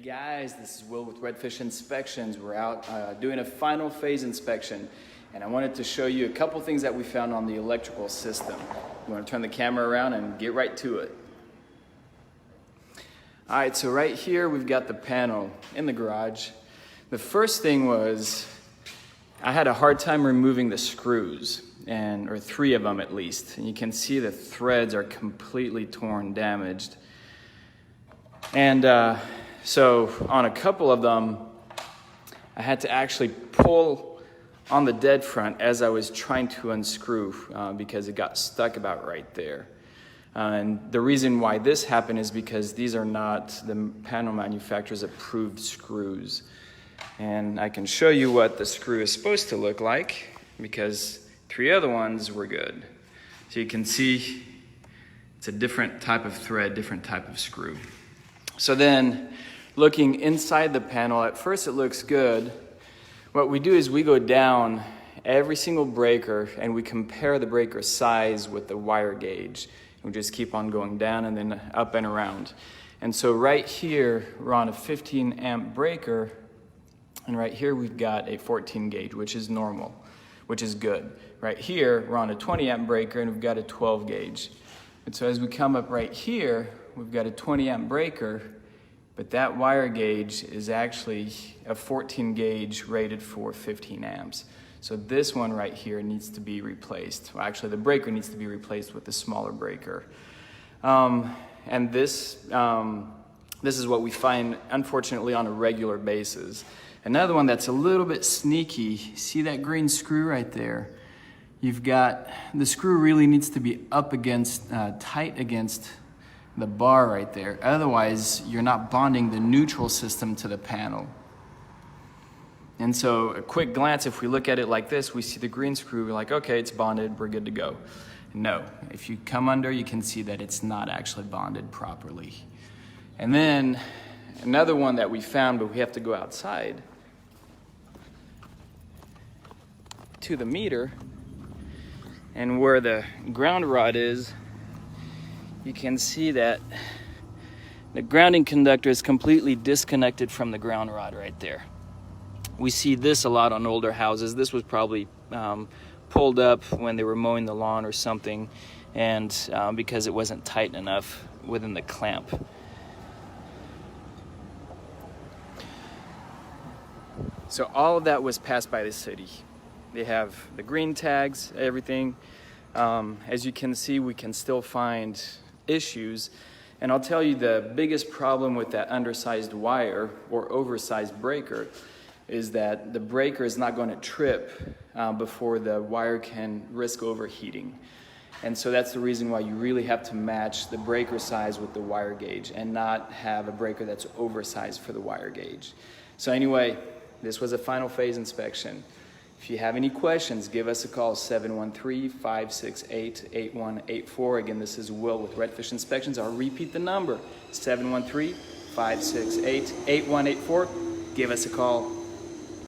guys, this is Will with Redfish Inspections. We're out doing a final phase inspection, and I wanted to show you a couple things that we found on the electrical system. You want to turn the camera around and get right to it. All right, so right here we've got the panel in the garage. The first thing was I had a hard time removing the screws, or three of them at least. And you can see the threads are completely torn, damaged. And so on a couple of them, I had to actually pull on the dead front as I was trying to unscrew because it got stuck about right there. And the reason why this happened is because these are not the panel manufacturer's approved screws. And I can show you what the screw is supposed to look like because three other ones were good. So you can see it's a different type of thread, different type of screw. So then, looking inside the panel, at first it looks good. What we do is we go down every single breaker and we compare the breaker size with the wire gauge. We just keep on going down and then up and around. And so right here, we're on a 15 amp breaker, and right here we've got a 14 gauge, which is normal, which is good. Right here, we're on a 20 amp breaker and we've got a 12 gauge. And so as we come up right here, we've got a 20 amp breaker, but that wire gauge is actually a 14 gauge rated for 15 amps. So this one right here needs to be replaced. Well, actually the breaker needs to be replaced with a smaller breaker. And this is what we find, unfortunately, on a regular basis. Another one that's a little bit sneaky, see that green screw right there? You've got, the screw really needs to be up against, tight against the bar right there. Otherwise, you're not bonding the neutral system to the panel. And so a quick glance, if we look at it like this, we see the green screw, we're like, okay, it's bonded, we're good to go. No, if you come under, you can see that it's not actually bonded properly. And then another one that we found, but we have to go outside to the meter, and where the ground rod is, you can see that the grounding conductor is completely disconnected from the ground rod right there. We see this a lot on older houses. This was probably pulled up when they were mowing the lawn or something, and because it wasn't tight enough within the clamp. So all of that was passed by the city. They have the green tags, everything. As you can see, we can still find issues. And I'll tell you, the biggest problem with that undersized wire or oversized breaker is that the breaker is not going to trip before the wire can risk overheating. And so that's the reason why you really have to match the breaker size with the wire gauge and not have a breaker that's oversized for the wire gauge. So anyway, this was a final phase inspection. If you have any questions, give us a call, 713-568-8184. Again, this is Will with Redfish Inspections. I'll repeat the number, 713-568-8184. Give us a call.